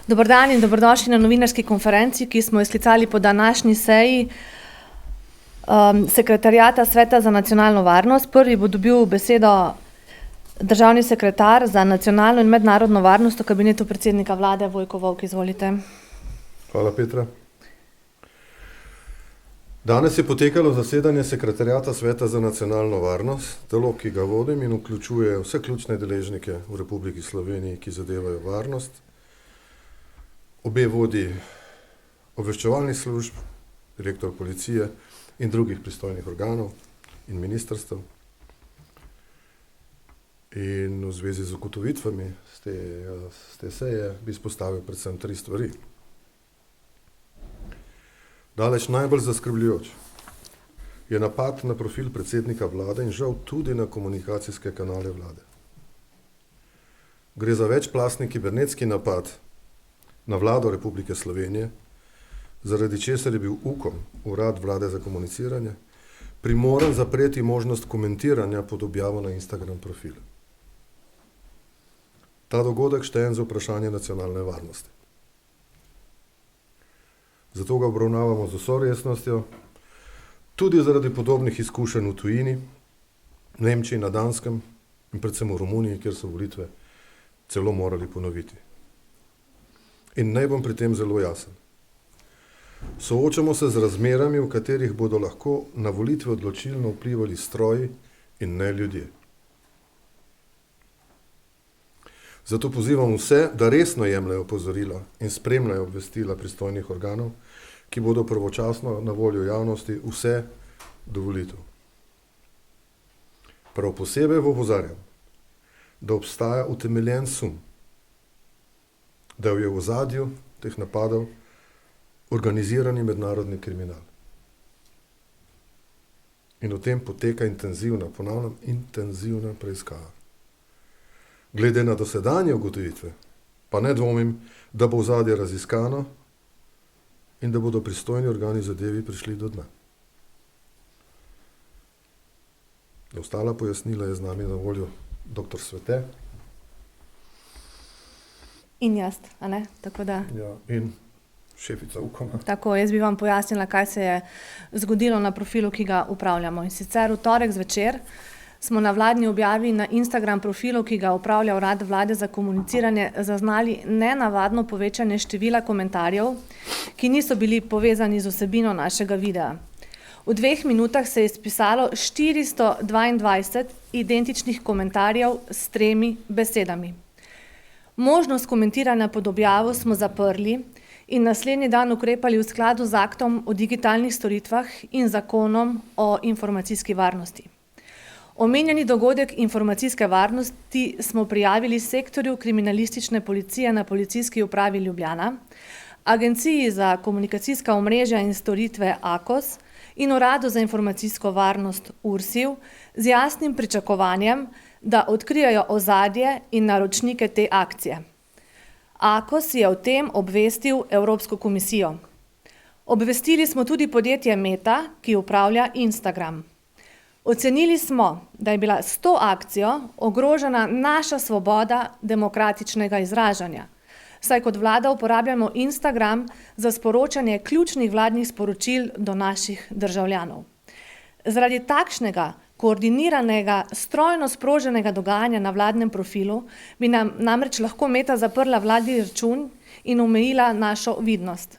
Dober dan in dobrodošli na novinarski konferenci, ki smo jo sklicali po današnji seji Sekretariata Sveta za nacionalno varnost. Prvi bo dobil besedo državni sekretar za nacionalno in mednarodno varnost v kabinetu predsednika vlade Vojko Volk. Izvolite. Hvala, Petra. Danes je potekalo zasedanje Sekretariata Sveta za nacionalno varnost, telo, ki ga vodim in vključuje vse ključne deležnike v Republiki Sloveniji, ki zadevajo varnost. Obe vodi obveščevalnih služb, direktor policije in drugih pristojnih organov in ministrstev. In v zvezi z ugotovitvami z te seje bi izpostavil predvsem 3 stvari. Daleč najbolj zaskrbljujoč je napad na profil predsednika vlade in žal tudi na komunikacijske kanale vlade. Gre za večplastni kibernetski napad na vlado Republike Slovenije, zaradi česar je bil UKOM, Urad vlade za komuniciranje, primoran zapreti možnost komentiranja pod objavo na Instagram profilu. Ta dogodek štejem za vprašanje nacionalne varnosti. Zato ga obravnavamo z vso resnostjo, tudi zaradi podobnih izkušenj v tujini, v Nemčiji, na Danskem in predvsem v Romuniji, kjer so volitve celo morali ponoviti. In naj bom pri tem zelo jasen. Soočamo se z razmerami, v katerih bodo lahko na volitve odločilno vplivali stroji in ne ljudje. Zato pozivam vse, da resno jemljejo opozorila in spremljajo obvestila pristojnih organov, ki bodo pravočasno na voljo javnosti vse do volitev. Prav posebej opozarjam, da obstaja utemeljen sum, da je v ozadju teh napadov organizirani mednarodni kriminal. In o tem poteka intenzivna, ponavljam, intenzivna preiskava. Glede na dosedanje ugotovitve, pa ne dvomim, da bo ozadje raziskano in da bodo pristojni organi zadevi prišli do dna. Za ostala pojasnila je z nami na voljo dr. Svete. In jaz, a ne? Tako da... Ja, in šefica UKOM-a. Tako, jaz bi vam pojasnila, kaj se je zgodilo na profilu, ki ga upravljamo. In sicer v torek zvečer smo na vladni objavi na Instagram profilu, ki ga upravlja Urad vlade za komuniciranje, zaznali nenavadno povečanje števila komentarjev, ki niso bili povezani z vsebino našega videa. V 2 minutah se je izpisalo 422 identičnih komentarjev s 3 besedami. Možnost komentiranja pod objavo smo zaprli in naslednji dan ukrepali v skladu z aktom o digitalnih storitvah in zakonom o informacijski varnosti. Omenjeni dogodek informacijske varnosti smo prijavili sektorju kriminalistične policije na Policijski upravi Ljubljana, Agenciji za komunikacijska omrežja in storitve AKOS in Uradu za informacijsko varnost URSIV z jasnim pričakovanjem, da odkrijajo ozadje in naročnike te akcije. AKOS je o tem obvestil Evropsko komisijo. Obvestili smo tudi podjetje Meta, ki upravlja Instagram. Ocenili smo, da je bila s to akcijo ogrožena naša svoboda demokratičnega izražanja, saj kot vlada uporabljamo Instagram za sporočanje ključnih vladnih sporočil do naših državljanov. Zaradi takšnega koordiniranega, strojno sproženega dogajanja na vladnem profilu bi nam namreč lahko Meta zaprla vladni račun in omejila našo vidnost.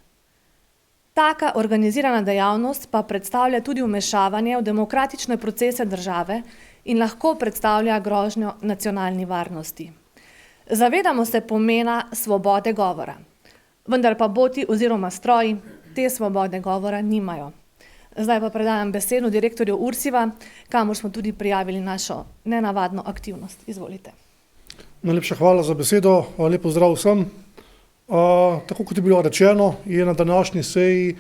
Taka organizirana dejavnost pa predstavlja tudi vmešavanje v demokratične procese države in lahko predstavlja grožnjo nacionalni varnosti. Zavedamo se pomena svobode govora, vendar pa boti oziroma stroji te svobode govora nimajo. Zdaj pa predajam besedo direktorju URSIV-a, kamor smo tudi prijavili našo nenavadno aktivnost. Izvolite. Najlepša hvala za besedo, lep pozdrav vsem. Tako kot je bilo rečeno, je na današnji seji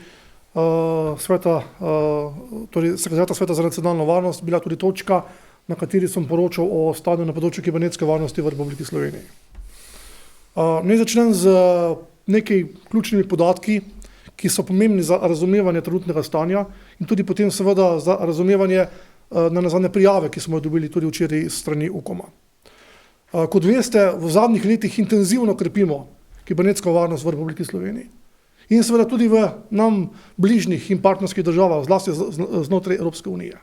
Sekretariata Sveta za nacionalno varnost bila tudi točka, na kateri sem poročal o stanju na področju kibernetske varnosti v Republiki Sloveniji. Naj začnem z nekaj ključnimi podatki, ki so pomembni za razumevanje trenutnega stanja in tudi potem seveda za razumevanje nenazadnje prijave, ki smo jo dobili tudi včeraj s strani UKOM-a. Kot veste, v zadnjih letih intenzivno krepimo kibernetsko varnost v Republiki Sloveniji in seveda tudi v nam bližnjih in partnerskih državah, zlasti znotraj Evropske unije.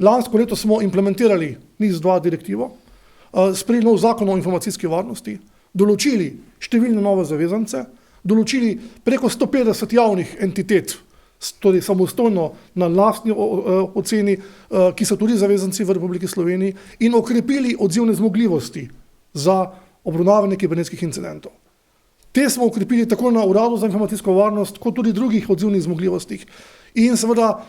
Lansko leto smo implementirali NIS-2 direktivo, sprejeli nov zakon o informacijski varnosti, določili številne nove zavezance, določili preko 150 javnih entitet, torej samostojno na lastni oceni, ki so tudi zavezanci v Republiki Sloveniji in okrepili odzivne zmogljivosti za obravnavanje kibernetskih incidentov. Te smo okrepili tako na Uradu za informacijsko varnost, kot tudi drugih odzivnih zmogljivostih. In seveda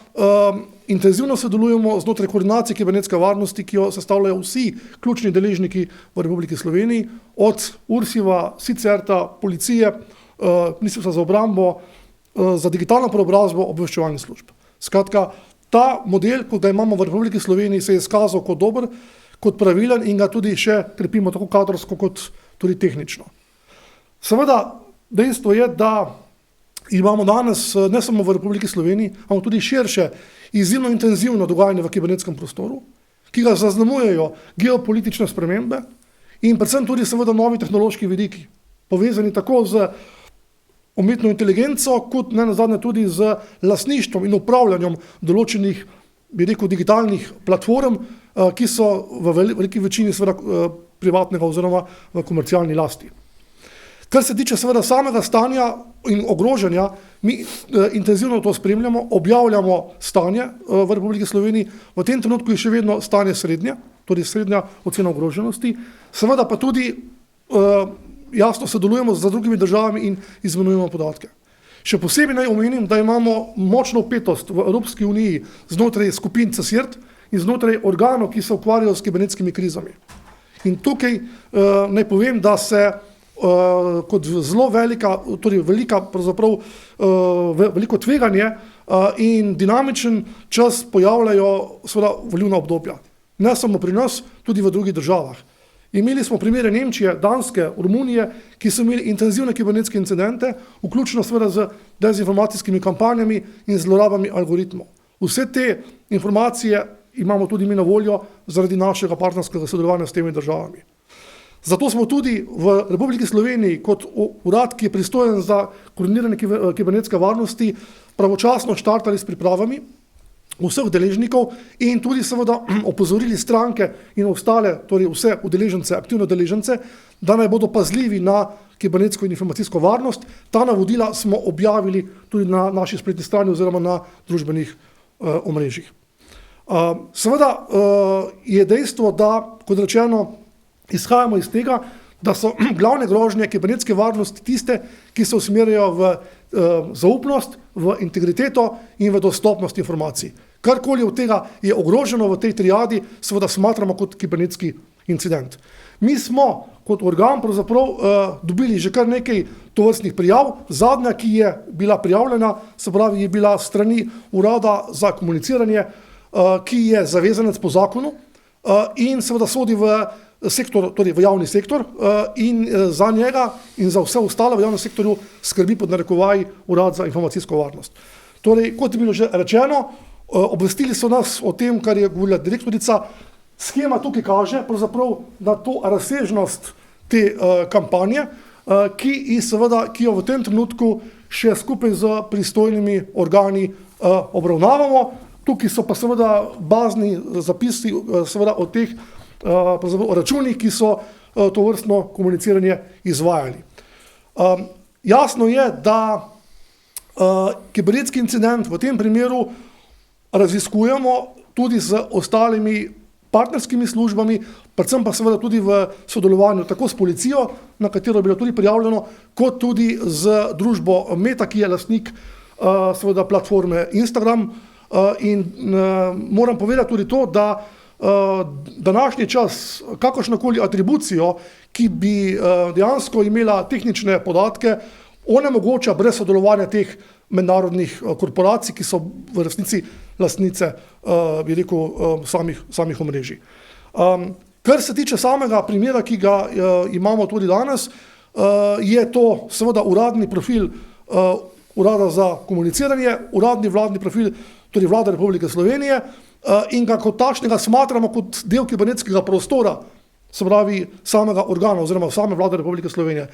intenzivno sodelujemo znotraj koordinacije kibernetske varnosti, ki jo sestavljajo vsi ključni deležniki v Republiki Sloveniji, od URSIV-a, SICERT-a, policije, Ministrstva za obrambo, za digitalno preobrazbo obveščevalnih služb. Skratka, ta model, kot ga imamo v Republiki Sloveniji, se je izkazal kot dober, kot pravilen in ga tudi še krepimo tako kadrovsko kot tudi tehnično. Seveda, dejstvo je, da imamo danes ne samo v Republiki Sloveniji, ampak tudi širše izjemno intenzivno dogajanje v kibernetskem prostoru, ki ga zaznamujejo geopolitične spremembe in predvsem tudi seveda novi tehnološki vidiki, povezani tako z umetno inteligenco, kot ne nazadnje tudi z lastništvom in upravljanjem določenih, bi rekel, digitalnih platform, ki so v veliki večini seveda privatnega oziroma v komercialni lasti. Kar se tiče seveda samega stanja in ogrožanja, mi intenzivno to spremljamo, objavljamo stanje v Republiki Sloveniji, v tem trenutku je še vedno stanje srednje, torej srednja ocena ogroženosti, seveda pa tudi jasno sodelujemo z drugimi državami in izmenjujemo podatke. Še posebej naj omenim, da imamo močno vpetost v Evropski uniji znotraj skupin CSIRT in znotraj organov, ki se ukvarjajo s kibernetskimi krizami. In tukaj naj povem, da se kot zelo velika, torej veliko tveganje in dinamičen čas pojavljajo seveda volilna obdobja. Ne samo pri nas, tudi v drugih državah. Imeli smo primere Nemčije, Danske, Romunije, ki so imeli intenzivne kibernetske incidente, vključno seveda z dezinformacijskimi kampanjami in zlorabami algoritmov. Vse te informacije imamo tudi mi na voljo zaradi našega partnerskega sodelovanja s temi državami. Zato smo tudi v Republiki Sloveniji kot urad, ki je pristojen za koordiniranje kibernetske varnosti, pravočasno štartali s pripravami vseh deležnikov in tudi seveda opozorili stranke in ostale, torej vse udeležence, aktivne udeležence, da naj bodo pazljivi na kibernetsko in informacijsko varnost. Ta navodila smo objavili tudi na naši spletni strani oziroma na družbenih omrežjih. Seveda je dejstvo, da, kot rečeno, izhajamo iz tega, da so glavne grožnje kibernetske varnosti tiste, ki se usmerjajo v zaupnost, v integriteto in v dostopnost informacij. Karkoli od tega je ogroženo v tej triadi, seveda smatramo kot kibernetski incident. Mi smo kot organ pravzaprav dobili že kar nekaj tovrstnih prijav. Zadnja, ki je bila prijavljena, se pravi, je bila strani Urada za komuniciranje, ki je zavezanec po zakonu in seveda sodi v sektor, torej v javni sektor in za njega in za vse ostale v javnem sektorju skrbi pod narekovaji Urad za informacijsko varnost. Torej, kot je bilo že rečeno, obvestili so nas o tem, kar je govorila direktorica. Schema tukaj kaže pravzaprav na to razsežnost te kampanje, ki jo v tem trenutku še skupaj z pristojnimi organi obravnavamo. Tukaj so pa seveda bazni zapisi seveda o teh o računih, ki so to vrstno komuniciranje izvajali. Jasno je, da kibernetski incident v tem primeru raziskujemo tudi z ostalimi partnerskimi službami, predvsem pa seveda tudi v sodelovanju tako s policijo, na katero je bilo tudi prijavljeno, kot tudi z družbo Meta, ki je lastnik seveda platforme Instagram. In moram povedati tudi to, da današnji čas, kakršnokoli atribucijo, ki bi dejansko imela tehnične podatke, onemogoča brez sodelovanja teh mednarodnih korporacij, ki so v resnici lastnice, bi rekel, samih omrežij. Kar se tiče samega primera, ki ga imamo tudi danes, je to seveda uradni profil Urada za komuniciranje, uradni vladni profil, torej Vlade Republike Slovenije, in ga kot takšnega smatramo kot del kibernetskega prostora, se pravi samega organa oziroma same Vlade Republike Slovenije.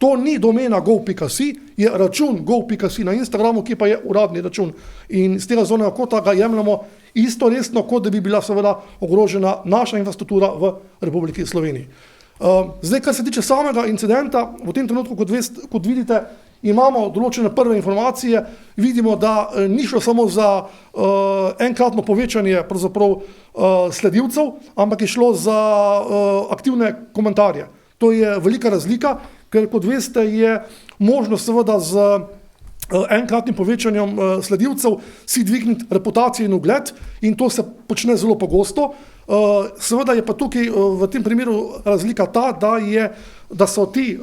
To ni domena gov.si, je račun gov.si na Instagramu, ki pa je uradni račun. In z tega zornega kota ga jemljamo isto resno, kot da bi bila seveda ogrožena naša infrastruktura v Republiki Sloveniji. Zdaj, kar se tiče samega incidenta, v tem trenutku, kot vidite, imamo določene prve informacije, vidimo, da ni šlo samo za enkratno povečanje sledilcev, ampak je šlo za aktivne komentarje. To je velika razlika, ker kot veste je možnost seveda z enkratnim povečanjem sledilcev si dvigniti reputacijo in ugled in to se počne zelo pogosto. Seveda je pa tukaj v tem primeru razlika ta, da so ti,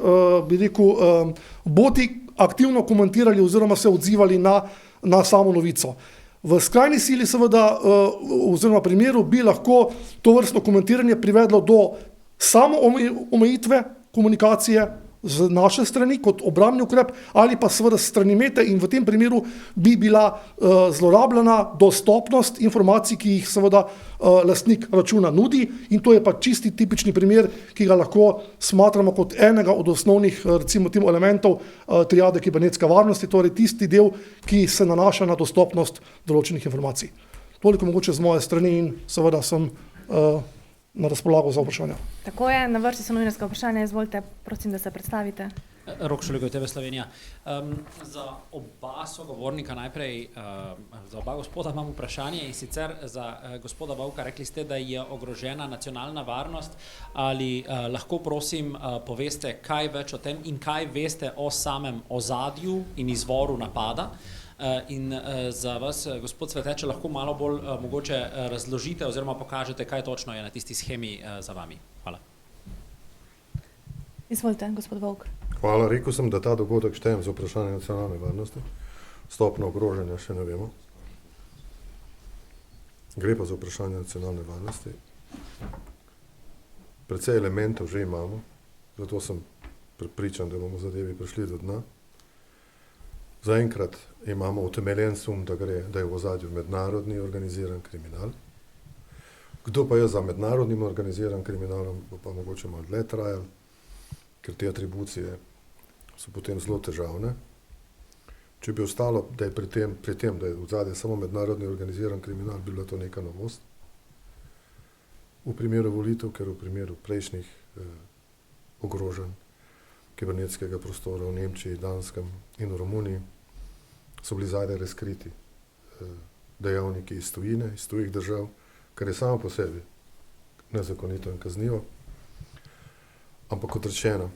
bi rekel, boti aktivno komentirali oziroma se odzivali na samo novico. V skrajni sili seveda oziroma primeru bi lahko to vrstno komentiranje privedlo do samo omejitve komunikacije z naše strani kot obrambni ukrep ali pa seveda strani Mete in v tem primeru bi bila zlorabljena dostopnost informacij, ki jih seveda lastnik računa nudi in to je pa čisti tipični primer, ki ga lahko smatramo kot enega od osnovnih recimo temu elementov triade kibernetske varnosti, torej tisti del, ki se nanaša na dostopnost določenih informacij. Toliko mogoče z moje strani in seveda sem na razpolago za vprašanja. Tako je, na vrsti so novinarska vprašanja, izvolite, prosim, da se predstavite. Rok Šuligoj, TV Slovenija. Za oba sogovornika najprej, za oba gospoda imam vprašanje in sicer za gospoda Vovka, rekli ste, da je ogrožena nacionalna varnost, ali lahko prosim poveste kaj več o tem in kaj veste o samem ozadju in izvoru napada. In za vas, gospod Sveteče, lahko malo bolj mogoče razložite oziroma pokažete, kaj točno je na tisti shemi za vami. Hvala. Izvolite, gospod Vovk. Hvala, rekel sem, da ta dogodek štejem za vprašanje nacionalne varnosti. Stopnjo ogrožanja še ne vemo. Gre pa za vprašanje nacionalne varnosti. Precej elementov že imamo, zato sem prepričan, da bomo zadevi prišli do dna. Zaenkrat imamo utemeljen sum, da je v ozadju mednarodni organiziran kriminal. Kdo pa je za mednarodnim organiziranim kriminalom, bo pa mogoče malo dlje trajal, ker te atribucije so potem zelo težavne. Če bi ostalo, da je pri tem, da je v ozadju samo mednarodni organiziran kriminal, bi bila to neka novost. V primeru volitev, ker v primeru prejšnjih ogrožanj kibernetskega prostora v Nemčiji, Danskem in v Romuniji so bili zadaj razkriti dejavniki iz tujine, iz tujih držav, kar je samo po sebi nezakonito in kaznivo. Ampak kot rečeno,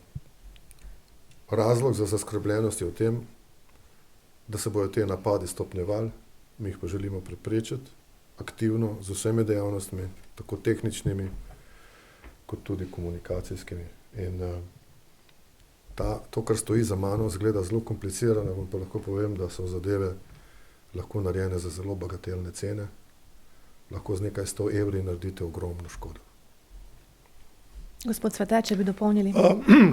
razlog za zaskrbljenost je v tem, da se bojo te napadi stopnjevali, mi jih pa želimo preprečiti aktivno z vsemi dejavnostmi, tako tehničnimi kot tudi komunikacijskimi. In to, kar stoji za mano, zgleda zelo komplicirano, vam pa lahko povem, da so zadeve lahko narejene za zelo bagatelne cene, lahko z nekaj 100 evri naredite ogromno škodo. Gospod Sveteče, bi dopolnili?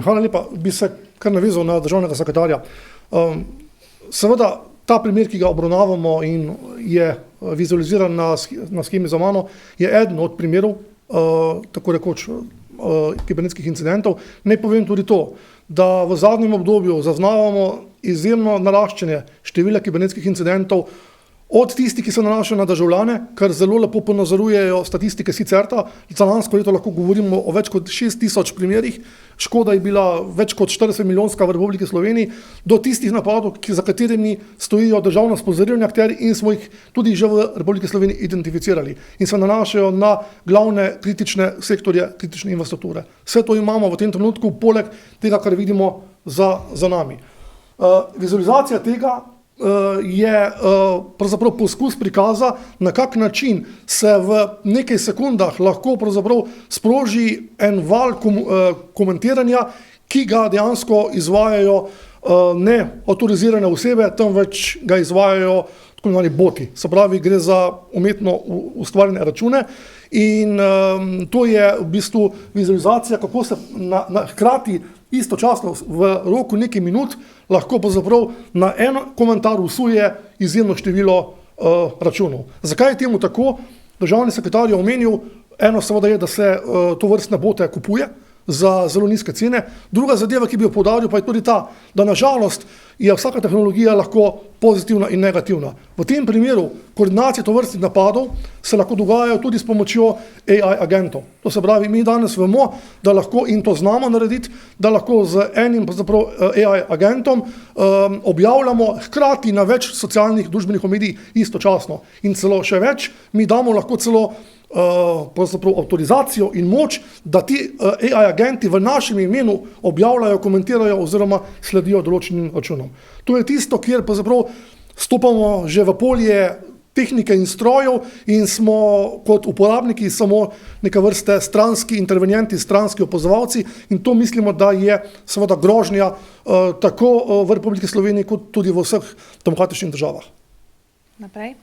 Hvala lepa, bi se kar navezal na državnega sekretarja. Seveda, ta primer, ki ga obravnavamo in je vizualiziran na shemi za mano, je eden od primerov, tako rekoč, kibernetskih incidentov. Naj povem tudi to, da v zadnjem obdobju zaznavamo izjemno naraščanje števila kibernetskih incidentov od tistih, ki se nanašajo na državljane, kar zelo lepo ponazorujejo statistike Sicerta. Za lansko leto lahko govorimo o več kot 6000 primerih. Škoda je bila več kot 40 milijonska v Republiki Sloveniji, do tistih napadov, za katerimi stojijo državno sponzorirani akterji in smo jih tudi že v Republiki Sloveniji identificirali in se nanašajo na glavne kritične sektorje, kritične infrastrukture. Vse to imamo v tem trenutku, poleg tega, kar vidimo za nami. Vizualizacija tega je pravzaprav poskus prikaza, na kak način se v nekaj sekundah lahko pravzaprav sproži en val komentiranja, ki ga dejansko izvajajo ne avtorizirane osebe, temveč ga izvajajo tako imenovani boti. Se pravi, gre za umetno ustvarjene račune in to je v bistvu vizualizacija, kako se hkrati istočasno v roku nekaj minut lahko pravzaprav na en komentar usuje izjemno število računov. Zakaj je temu tako? Državni sekretar je omenil, eno seveda je, da se to vrstne bote kupuje, za zelo nizke cene. Druga zadeva, ki bi jo poudaril, pa je tudi ta, da nažalost je vsaka tehnologija lahko pozitivna in negativna. V tem primeru koordinacije tovrstnih napadov se lahko dogajajo tudi s pomočjo AI agentov. To se pravi, mi danes vemo, da lahko, in to znamo narediti, da lahko z enim AI agentom objavljamo hkrati na več socialnih družbenih omedij istočasno. In celo še več, mi damo lahko celo avtorizacijo in moč, da ti AI agenti v našem imenu objavljajo, komentirajo oziroma sledijo določenim računom. To je tisto, kjer stopamo že v polje tehnike in strojev in smo kot uporabniki samo neke vrste stranski intervenjenti, stranski opazovalci, in to mislimo, da je seveda grožnja tako v Republiki Sloveniji kot tudi v vseh demokratičnih državah. Naprej.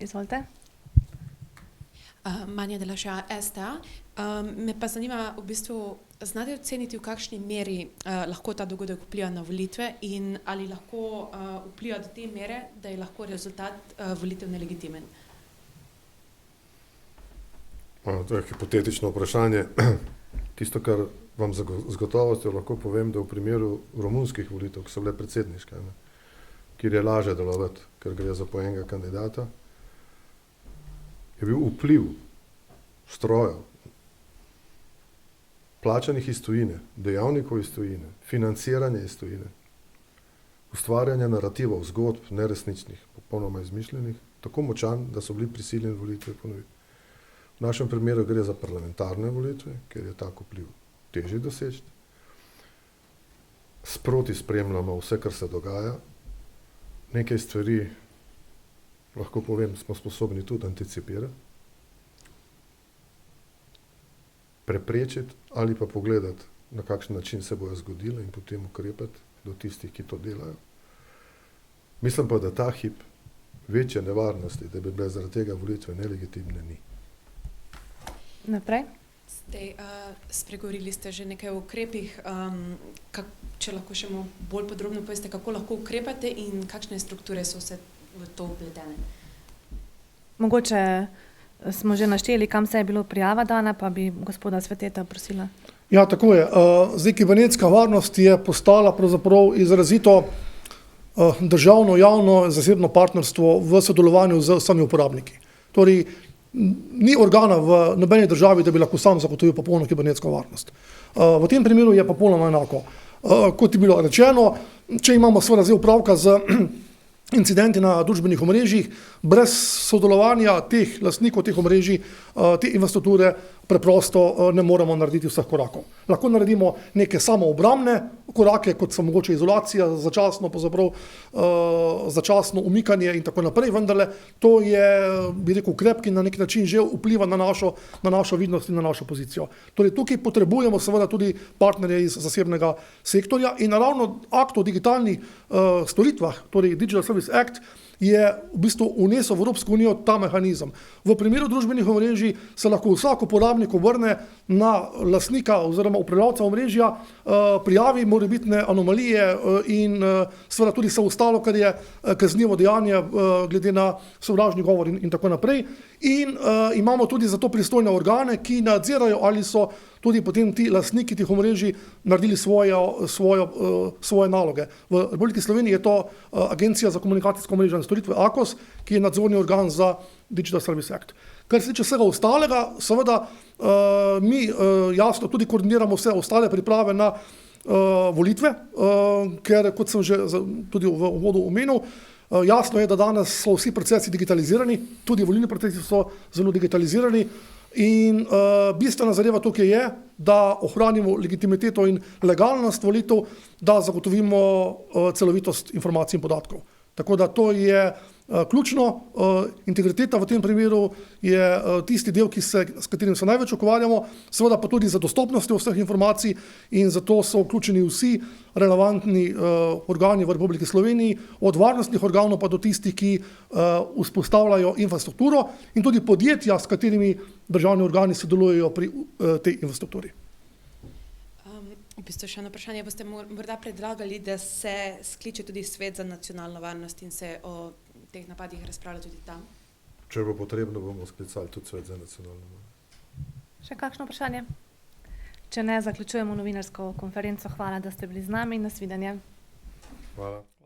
Izvolite. Manja Delaša, STA. Me pa zanima, v bistvu, znate oceniti, v kakšni meri lahko ta dogodek vpliva na volitve in ali lahko vpliva do te mere, da je lahko rezultat volitev nelegitimen? To je hipotetično vprašanje. Tisto, kar vam z gotovostjo lahko povem, da v primeru romunskih volitev, ki so bile predsedniške, kjer je lažje delovati, ker gre za po enega kandidata, je bil vpliv strojev, plačanih iz tujine, dejavnikov iz tujine, financiranje iz tujine, ustvarjanje narativov, zgodb, neresničnih, popolnoma izmišljenih, tako močan, da so bili prisiljeni volitve ponoviti. V našem primeru gre za parlamentarne volitve, ker je tak vpliv težje doseči. Sproti spremljamo vse, kar se dogaja. Nekaj stvari, lahko povem, smo sposobni tudi anticipirati, preprečiti ali pa pogledati, na kakšen način se bojo zgodile in potem ukrepati do tistih, ki to delajo. Mislim pa, da ta hip večje nevarnosti, da bi bile zaradi tega volitve nelegitimne, ni. Naprej. Spregovorili ste že nekaj o ukrepih, če lahko še bolj podrobno poveste, kako lahko ukrepate in kakšne strukture so vse v to vpletene. Mogoče smo že našteli, kam se je bilo prijava dana, pa bi gospoda Sveteta prosila. Ja, tako je. Zdaj, kibernetska varnost je postala pravzaprav izrazito državno, javno, zasebno partnerstvo v sodelovanju z vsemi uporabniki. Torej, ni organa v nobeni državi, da bi lahko sam zagotovil popolno kibernetsko varnost. V tem primeru je popolnoma enako. Kot je bilo rečeno, če imamo seveda zdaj opravka z incidenti na družbenih omrežjih, brez sodelovanja teh lastnikov teh omrežij, te infrastrukture preprosto ne moremo narediti vseh korakov. Lahko naredimo neke samoobrambne korake, kot so mogoče izolacija, začasno umikanje in tako naprej, vendarle to je, bi rekel, ukrep, ki na nek način že vpliva na našo vidnost in na našo pozicijo. Torej, tukaj potrebujemo seveda tudi partnerje iz zasebnega sektorja in ravno akt o digitalnih storitvah, torej Digital Service Act, je v bistvu vnesel v Evropsko unijo ta mehanizem. V primeru družbenih omrežij se lahko vsak uporabnik obrne na lastnika oziroma upravljavca omrežja, prijavi morebitne anomalije in seveda tudi vse ostalo, kar je kaznivo dejanje glede na sovražni govor in tako naprej. In imamo tudi za to pristojne organe, ki nadzirajo, ali so tudi potem ti lastniki teh omrežij naredili svoje naloge. V Republiki Sloveniji je to Agencija za komunikacijsko omrežje in storitve AKOS, ki je nadzorni organ za Digital Service Act. Kar se tiče vsega ostalega, seveda mi jasno tudi koordiniramo vse ostale priprave na volitve, ker kot sem že tudi v uvodu omenil, jasno je, da danes so vsi procesi digitalizirani, tudi volilni procesi so zelo digitalizirani in bistvena zadeva tukaj je, da ohranimo legitimiteto in legalnost volitev, da zagotovimo celovitost informacij in podatkov. Tako da to je ključno. Integriteta v tem primeru je tisti del, s katerim se največ ukvarjamo, seveda pa tudi za dostopnostjo vseh informacij in zato so vključeni vsi relevantni organi v Republiki Sloveniji, od varnostnih organov pa do tistih, ki vzpostavljajo infrastrukturo in tudi podjetja, s katerimi državni organi sodelujejo pri tej infrastrukturi. V bistvu še eno vprašanje, boste morda predlagali, da se skliče tudi Svet za nacionalno varnost in se o teh napadih razpravlja tudi tam? Če bo potrebno, bomo sklicali tudi Svet za nacionalno varnost. Še kakšno vprašanje? Če ne, zaključujemo novinarsko konferenco. Hvala, da ste bili z nami in nasvidenje. Hvala.